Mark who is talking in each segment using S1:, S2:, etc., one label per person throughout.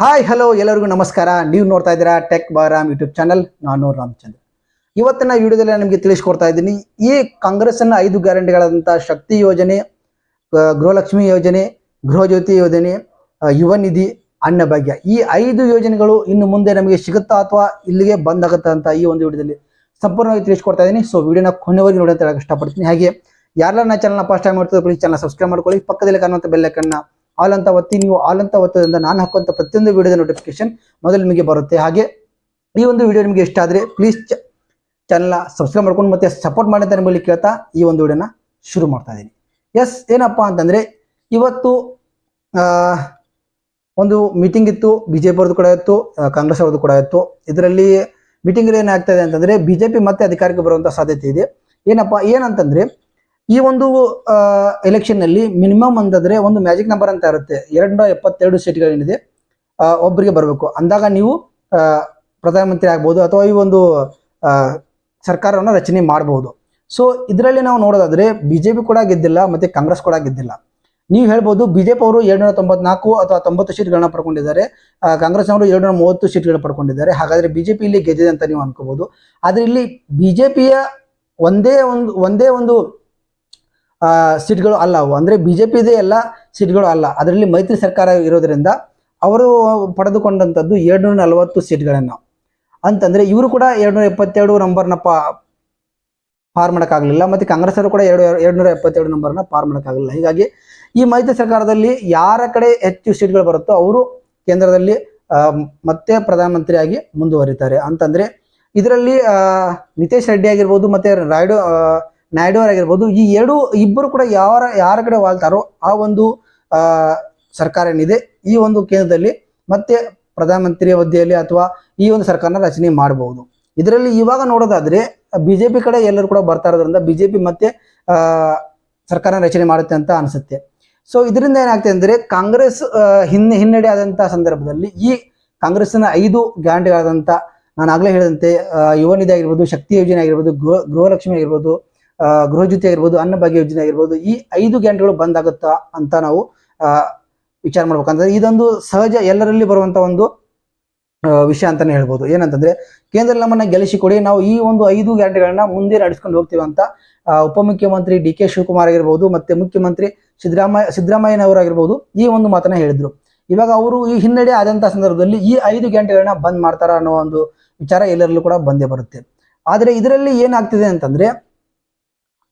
S1: Hi hello ಎಲ್ಲರಿಗೂ ನಮಸ್ಕಾರ. ನೀವು ನೋಡ್ತಾ ಇದ್ದೀರಾ ಟೆಕ್ ಬಾರಾಮ್ ಯೂಟ್ಯೂಬ್ ಚಾನಲ್. ನಾನು ರಾಮಚಂದ್ರ. ಇವತ್ತಿನ ವಿಡಿಯೋದಲ್ಲಿ ನಿಮಗೆ ತಿಳಿಸ್ಕೊಡ್ತಾ ಇದ್ದೀನಿ ಈ ಕಾಂಗ್ರೆಸ್ನ 5 ಗ್ಯಾರಂಟಿಗಳಾದಂಥ ಶಕ್ತಿ ಯೋಜನೆ, ಗೃಹಲಕ್ಷ್ಮಿ ಯೋಜನೆ, ಗೃಹ ಜ್ಯೋತಿ ಯೋಜನೆ, ಯುವ ನಿಧಿ, ಅನ್ನಭಾಗ್ಯ, ಈ 5 ಯೋಜನೆಗಳು ಇನ್ನು ಮುಂದೆ ನಮಗೆ ಸಿಗುತ್ತಾ ಅಥವಾ ಇಲ್ಲಿಗೆ ಬಂದಾಗುತ್ತಾ ಅಂತ ಈ ಒಂದು ವಿಡಿಯೋದಲ್ಲಿ ಸಂಪೂರ್ಣವಾಗಿ ತಿಳಿಸ್ಕೊಡ್ತಾ ಇದ್ದೀನಿ. ಸೊ ವಿಡಿಯೋನ ಕೊನೆವರೆಗೆ ನೋಡಿ ಅಂತ ಹೇಳಕ್ಕೆ ಇಷ್ಟಪಡ್ತೀನಿ. ಹಾಗೆ ಯಾರೆಲ್ಲ ನನ್ನ ಚಾನಲ್ನ ಫಸ್ಟ್ ಟೈಮ್ ಮಾಡ್ತಾರೆ ಪ್ಲೀಸ್ ಚಾನಲ್ ಸಬ್ಸ್ಕ್ರೈಬ್ ಮಾಡ್ಕೊಳ್ಳಿ. ಪಕ್ಕದಲ್ಲಿ ಕಾಣುವಂಥ ಬೆಲ್ ಐಕನ್ನ ಆಲ್ ಅಂತ ಒತ್ತಿ. ನೀವು ಆಲ್ ಅಂತ ಒತ್ತೋದ್ರಿಂದ ನಾನು ಹಾಕುವಂಥ ಪ್ರತಿಯೊಂದು ವಿಡಿಯೋದ ನೋಟಿಫಿಕೇಶನ್ ಮೊದಲು ನಿಮಗೆ ಬರುತ್ತೆ. ಹಾಗೆ ಈ ಒಂದು ವಿಡಿಯೋ ನಿಮಗೆ ಇಷ್ಟ ಆದರೆ ಪ್ಲೀಸ್ ಚಾನಲ್ನ ಸಬ್ಸ್ಕ್ರೈಬ್ ಮಾಡ್ಕೊಂಡು ಮತ್ತೆ ಸಪೋರ್ಟ್ ಮಾಡಿ ಅಂತ ನಿಮ್ಮಲ್ಲಿ ಕೇಳ್ತಾ ಈ ಒಂದು ವಿಡಿಯೋನ ಶುರು ಮಾಡ್ತಾ ಇದ್ದೀನಿ. ಎಸ್, ಏನಪ್ಪ ಅಂತಂದರೆ ಇವತ್ತು ಒಂದು ಮೀಟಿಂಗ್ ಇತ್ತು. BJP ಅವ್ರದ್ದು ಕೂಡ ಇತ್ತು, ಕಾಂಗ್ರೆಸ್ ಅವ್ರದ್ದು ಕೂಡ ಇತ್ತು. ಇದರಲ್ಲಿ ಮೀಟಿಂಗ್ ಏನಾಗ್ತದೆ ಅಂತಂದರೆ BJP ಮತ್ತೆ ಅಧಿಕಾರಕ್ಕೆ ಬರುವಂಥ ಸಾಧ್ಯತೆ ಇದೆ. ಏನಂತಂದರೆ ಈ ಒಂದು ಎಲೆಕ್ಷನ್ನಲ್ಲಿ ಮಿನಿಮಮ್ ಅಂತಂದರೆ ಒಂದು ಮ್ಯಾಜಿಕ್ ನಂಬರ್ ಅಂತ ಇರುತ್ತೆ. 272 ಸೀಟ್ಗಳೇನಿದೆ ಒಬ್ಬರಿಗೆ ಬರಬೇಕು ಅಂದಾಗ ನೀವು ಪ್ರಧಾನಮಂತ್ರಿ ಆಗ್ಬೋದು ಅಥವಾ ಈ ಒಂದು ಸರ್ಕಾರವನ್ನು ರಚನೆ ಮಾಡಬಹುದು. ಸೊ ಇದರಲ್ಲಿ ನಾವು ನೋಡೋದಾದರೆ BJP ಕೂಡ ಗೆದ್ದಿಲ್ಲ ಮತ್ತು ಕಾಂಗ್ರೆಸ್ ಕೂಡ ಗೆದ್ದಿಲ್ಲ. ನೀವು ಹೇಳ್ಬೋದು BJP ಅವರು 794 ಅಥವಾ 90 ಸೀಟ್ಗಳನ್ನ ಪಡ್ಕೊಂಡಿದ್ದಾರೆ, ಕಾಂಗ್ರೆಸ್ನವರು 730 ಸೀಟ್ಗಳನ್ನ ಪಡ್ಕೊಂಡಿದ್ದಾರೆ. ಹಾಗಾದರೆ BJP ಇಲ್ಲಿ ಗೆದ್ದಿದೆ ಅಂತ ನೀವು ಅನ್ಕೋಬಹುದು. ಆದರೆ ಇಲ್ಲಿ BJPಯ ಒಂದೇ ಒಂದು ಸೀಟ್ಗಳು ಅಲ್ಲ ಅವು, ಅಂದರೆ BJPದೇ ಎಲ್ಲ ಸೀಟ್ಗಳು ಅಲ್ಲ. ಅದರಲ್ಲಿ ಮೈತ್ರಿ ಸರ್ಕಾರ ಇರೋದ್ರಿಂದ ಅವರು ಪಡೆದುಕೊಂಡಂಥದ್ದು 740 ಸೀಟ್ಗಳನ್ನು. ಅಂತಂದರೆ ಇವರು ಕೂಡ 272 ನಂಬರ್ನ ಪಾರ್ ಮಾಡೋಕ್ಕಾಗಲಿಲ್ಲ, ಮತ್ತು ಕಾಂಗ್ರೆಸ್ ಅವರು ಕೂಡ 272 ನಂಬರ್ನ ಪಾರ್ ಮಾಡೋಕ್ಕಾಗಲಿಲ್ಲ. ಹೀಗಾಗಿ ಈ ಮೈತ್ರಿ ಸರ್ಕಾರದಲ್ಲಿ ಯಾರ ಕಡೆ ಹೆಚ್ಚು ಸೀಟ್ಗಳು ಬರುತ್ತೋ ಅವರು ಕೇಂದ್ರದಲ್ಲಿ ಮತ್ತೆ ಪ್ರಧಾನಮಂತ್ರಿಯಾಗಿ ಮುಂದುವರಿತಾರೆ. ಅಂತಂದರೆ ಇದರಲ್ಲಿ ನಿತೇಶ್ ರೆಡ್ಡಿ ಆಗಿರ್ಬೋದು ಮತ್ತು ನಾಯ್ಡು ಅವರಾಗಿರ್ಬೋದು, ಈ ಇಬ್ಬರು ಕೂಡ ಯಾರ ಕಡೆ ವಾಲ್ತಾರೋ ಆ ಒಂದು ಸರ್ಕಾರ ಏನಿದೆ ಈ ಒಂದು ಕೇಂದ್ರದಲ್ಲಿ ಮತ್ತೆ ಪ್ರಧಾನಮಂತ್ರಿ ಹುದ್ದೆಯಲ್ಲಿ ಅಥವಾ ಈ ಒಂದು ಸರ್ಕಾರನ ರಚನೆ ಮಾಡಬಹುದು. ಇದರಲ್ಲಿ ಇವಾಗ ನೋಡೋದಾದ್ರೆ BJP ಕಡೆ ಎಲ್ಲರೂ ಕೂಡ ಬರ್ತಾ ಇರೋದ್ರಿಂದ BJP ಮತ್ತೆ ಸರ್ಕಾರ ರಚನೆ ಮಾಡುತ್ತೆ ಅಂತ ಅನಿಸುತ್ತೆ. ಸೊ ಇದರಿಂದ ಏನಾಗ್ತದೆ ಅಂದರೆ ಕಾಂಗ್ರೆಸ್ ಹಿನ್ನಡೆ ಆದಂಥ ಸಂದರ್ಭದಲ್ಲಿ ಈ ಕಾಂಗ್ರೆಸ್ನ 5 ಗ್ಯಾರಂಟಿಗಳಾದಂಥ ನಾನು ಆಗಲೇ ಹೇಳಿದಂತೆ ಯುವ ನಿಧಿ ಆಗಿರ್ಬೋದು, ಶಕ್ತಿ ಯೋಜನೆ ಆಗಿರ್ಬೋದು, ಗೃಹಲಕ್ಷ್ಮಿ ಆಗಿರ್ಬೋದು, ಗೃಹ ಜ್ಯೋತಿ ಆಗಿರ್ಬೋದು, ಅನ್ನಭಾಗ್ಯ ಯೋಜನೆ ಆಗಿರ್ಬೋದು, ಈ 5 ಗ್ಯಾರಂಟಿಗಳು ಬಂದಾಗುತ್ತಾ ಅಂತ ನಾವು ವಿಚಾರ ಮಾಡ್ಬೇಕಂದ್ರೆ ಇದೊಂದು ಸಹಜ ಎಲ್ಲರಲ್ಲಿ ಬರುವಂಥ ಒಂದು ವಿಷಯ ಅಂತಾನೆ ಹೇಳ್ಬೋದು. ಏನಂತಂದ್ರೆ ಕೇಂದ್ರದಲ್ಲಿ ನಮ್ಮನ್ನ ಗೆಲ್ಲಿಸಿಕೊಡಿ, ನಾವು ಈ ಒಂದು 5 ಗ್ಯಾರಂಟಿಗಳನ್ನ ಮುಂದೆ ನಡೆಸ್ಕೊಂಡು ಹೋಗ್ತೀವಿ ಅಂತ ಉಪಮುಖ್ಯಮಂತ್ರಿ DK ಶಿವಕುಮಾರ್ ಆಗಿರ್ಬೋದು ಮತ್ತೆ ಮುಖ್ಯಮಂತ್ರಿ ಸಿದ್ದರಾಮಯ್ಯನವರಾಗಿರ್ಬೋದು ಈ ಒಂದು ಮಾತನ್ನ ಹೇಳಿದ್ರು. ಇವಾಗ ಅವರು ಈ ಹಿನ್ನಡೆ ಆದಂಥ ಸಂದರ್ಭದಲ್ಲಿ ಈ 5 ಗ್ಯಾರಂಟಿಗಳನ್ನ ಬಂದ್ ಮಾಡ್ತಾರ ಅನ್ನೋ ಒಂದು ವಿಚಾರ ಎಲ್ಲರಲ್ಲೂ ಕೂಡ ಬಂದೇ ಬರುತ್ತೆ. ಆದರೆ ಇದರಲ್ಲಿ ಏನಾಗ್ತಿದೆ ಅಂತಂದ್ರೆ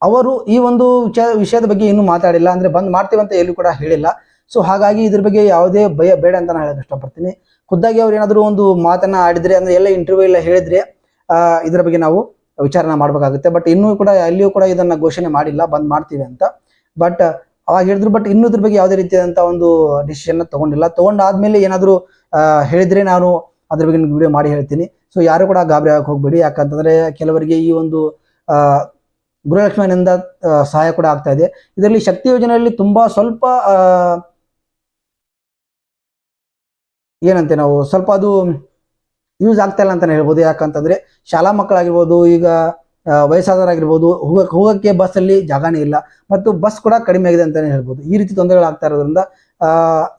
S1: ಅವರು ಈ ಒಂದು ವಿಷಯದ ಬಗ್ಗೆ ಇನ್ನೂ ಮಾತಾಡಿಲ್ಲ, ಅಂದ್ರೆ ಬಂದ್ ಮಾಡ್ತೀವಿ ಅಂತ ಎಲ್ಲೂ ಕೂಡ ಹೇಳಿಲ್ಲ. ಸೊ ಹಾಗಾಗಿ ಇದ್ರ ಬಗ್ಗೆ ಯಾವುದೇ ಭಯ ಬೇಡ ಅಂತ ನಾನು ಹೇಳಕ್ ಇಷ್ಟಪಡ್ತೀನಿ. ಖುದ್ದಾಗಿ ಅವ್ರು ಏನಾದರೂ ಒಂದು ಮಾತನ್ನ ಆಡಿದ್ರೆ ಅಂದ್ರೆ ಎಲ್ಲ ಇಂಟರ್ವ್ಯೂ ಎಲ್ಲ ಹೇಳಿದ್ರೆ ಇದರ ಬಗ್ಗೆ ನಾವು ವಿಚಾರಣೆ ಮಾಡ್ಬೇಕಾಗುತ್ತೆ. ಬಟ್ ಇನ್ನೂ ಕೂಡ ಎಲ್ಲಿಯೂ ಕೂಡ ಇದನ್ನ ಘೋಷಣೆ ಮಾಡಿಲ್ಲ ಬಂದ್ ಮಾಡ್ತೀವಿ ಅಂತ. ಬಟ್ ಅವಾಗ ಹೇಳಿದ್ರು, ಬಟ್ ಇನ್ನೂ ಇದ್ರ ಬಗ್ಗೆ ಯಾವುದೇ ರೀತಿಯಾದಂಥ ಒಂದು ಡಿಸಿಷನ್ ತಗೊಂಡಿಲ್ಲ. ತಗೊಂಡಾದ್ಮೇಲೆ ಏನಾದರೂ ಹೇಳಿದ್ರೆ ನಾನು ಅದ್ರ ಬಗ್ಗೆ ವಿಡಿಯೋ ಮಾಡಿ ಹೇಳ್ತೀನಿ. ಸೊ ಯಾರು ಕೂಡ ಗಾಬರಿ ಆಗಕ್ಕೆ ಹೋಗ್ಬೇಡಿ. ಯಾಕಂತಂದ್ರೆ ಕೆಲವರಿಗೆ ಈ ಒಂದು ಗೃಹಲಕ್ಷ್ಮಿಯಿಂದ ಸಹಾಯ ಕೂಡ ಆಗ್ತಾ ಇದೆ. ಇದರಲ್ಲಿ ಶಕ್ತಿ ಯೋಜನೆಯಲ್ಲಿ ತುಂಬಾ ಸ್ವಲ್ಪ ಏನಂತೆ ನಾವು ಸ್ವಲ್ಪ ಅದು ಯೂಸ್ ಆಗ್ತಾ ಇಲ್ಲ ಅಂತಾನೆ ಹೇಳ್ಬೋದು. ಯಾಕಂತಂದ್ರೆ ಶಾಲಾ ಮಕ್ಕಳಾಗಿರ್ಬೋದು, ಈಗ ವಯಸ್ಸಾದವರಾಗಿರ್ಬೋದು, ಹೋಗಕ್ಕೆ ಬಸ್ಸಲ್ಲಿ ಜಾಗನೇ ಇಲ್ಲ ಮತ್ತು ಬಸ್ ಕೂಡ ಕಡಿಮೆ ಆಗಿದೆ ಅಂತಾನೆ ಹೇಳ್ಬೋದು. ಈ ರೀತಿ ತೊಂದರೆಗಳಾಗ್ತಾ ಇರೋದ್ರಿಂದ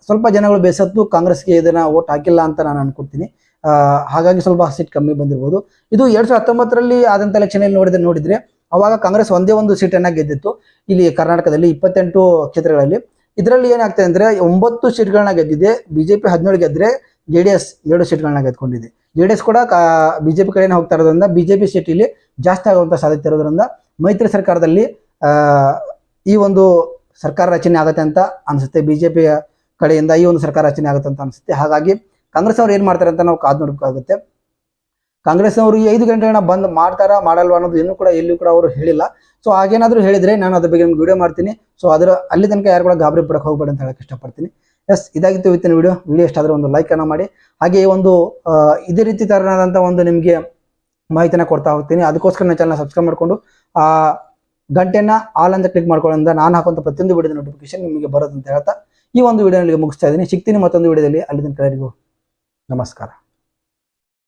S1: ಸ್ವಲ್ಪ ಜನಗಳು ಬೇಸತ್ತು ಕಾಂಗ್ರೆಸ್ಗೆ ಇದನ್ನ ವೋಟ್ ಹಾಕಿಲ್ಲ ಅಂತ ನಾನು ಅನ್ಕೊಳ್ತೀನಿ. ಹಾಗಾಗಿ ಸ್ವಲ್ಪ ಸೀಟ್ ಕಮ್ಮಿ ಬಂದಿರ್ಬೋದು. ಇದು 2019ರಲ್ಲಿ ಆದಂಥ ಎಲೆಕ್ಷನ್ ಅಲ್ಲಿ ನೋಡಿದ್ರೆ ಅವಾಗ ಕಾಂಗ್ರೆಸ್ ಒಂದೇ ಒಂದು ಸೀಟನ್ನ ಗೆದ್ದಿತ್ತು ಇಲ್ಲಿ ಕರ್ನಾಟಕದಲ್ಲಿ 28 ಕ್ಷೇತ್ರಗಳಲ್ಲಿ. ಇದರಲ್ಲಿ ಏನಾಗ್ತದೆ ಅಂದ್ರೆ 9 ಸೀಟ್ಗಳನ್ನ ಗೆದ್ದಿದೆ BJP, 17 ಗೆದ್ರೆ JDS 7 ಸೀಟ್ಗಳನ್ನ ಗೆದ್ಕೊಂಡಿದೆ. JDS ಕೂಡ BJP ಕಡೆನೇ ಹೋಗ್ತಾ ಇರೋದ್ರಿಂದ BJP ಸೀಟ್ ಇಲ್ಲಿ ಜಾಸ್ತಿ ಆಗುವಂತ ಸಾಧ್ಯತೆ ಇರೋದ್ರಿಂದ ಮೈತ್ರಿ ಸರ್ಕಾರದಲ್ಲಿ ಈ ಒಂದು ಸರ್ಕಾರ ರಚನೆ ಆಗುತ್ತೆ ಅಂತ ಅನ್ಸುತ್ತೆ. BJP ಕಡೆಯಿಂದ ಈ ಒಂದು ಸರ್ಕಾರ ರಚನೆ ಆಗುತ್ತೆ ಅಂತ ಅನ್ಸುತ್ತೆ. ಹಾಗಾಗಿ ಕಾಂಗ್ರೆಸ್ ಅವ್ರು ಏನ್ ಮಾಡ್ತಾರೆ ಅಂತ ನಾವು ಕಾದು ನೋಡಬೇಕಾಗುತ್ತೆ. ಕಾಂಗ್ರೆಸ್ನವರು ಈ 5 ಗಂಟೆಗಳನ್ನ ಬಂದ್ ಮಾಡ್ತಾರಾ ಮಾಡಲ್ವಾ ಅನ್ನೋದು ಇನ್ನೂ ಕೂಡ ಎಲ್ಲಿಯೂ ಕೂಡ ಅವರು ಹೇಳಿಲ್ಲ. ಸೊ ಹಾಗೇನಾದ್ರೂ ಹೇಳಿದ್ರೆ ನಾನು ಅದ್ರ ಬಗ್ಗೆ ನಿಮ್ಗೆ ವಿಡಿಯೋ ಮಾಡ್ತೀನಿ. ಸೊ ಅಲ್ಲಿ ತನಕ ಯಾರು ಕೂಡ ಗಾಬರಿ ಪಡಕ್ಕೆ ಹೋಗ್ಬೇಡಿ ಅಂತ ಹೇಳಕ್ ಇಷ್ಟಪಡ್ತೀನಿ. ಎಸ್, ಇದಾಗಿತ್ತು ಇವತ್ತಿನ ವಿಡಿಯೋ ಇಷ್ಟ ಆದ್ರೆ ಒಂದು ಲೈಕ್ ಅನ್ನ ಮಾಡಿ. ಹಾಗೆ ಒಂದು ಇದೇ ರೀತಿ ತರನಾದಂಥ ಒಂದು ನಿಮಗೆ ಮಾಹಿತಿನ ಕೊಡ್ತಾ ಹೋಗ್ತೀನಿ. ಅದಕ್ಕೋಸ್ಕರ ನನ್ನ ಚಾನಲ್ ಸಬ್ಸ್ಕ್ರೈಬ್ ಮಾಡ್ಕೊಂಡು ಗಂಟೆನ ಆಲ್ ಅಂತ ಕ್ಲಿಕ್ ಮಾಡ್ಕೊಳ್ಳೋದ್ರಿಂದ ನಾನು ಹಾಕುವಂಥ ಪ್ರತಿಯೊಂದು ವಿಡಿಯೋದ ನೋಟಿಫಿಕೇಶನ್ ನಿಮಗೆ ಬರೋದಂತ ಹೇಳ್ತಾ ಈ ಒಂದು ವಿಡಿಯೋ ಮುಗಿಸ್ತಾ ಇದ್ದೀನಿ. ಸಿಗ್ತೀನಿ ಮತ್ತೊಂದು ವಿಡಿಯೋದಲ್ಲಿ. ಅಲ್ಲಿ ತನಕ ಎಲ್ಲರಿಗೂ ನಮಸ್ಕಾರ.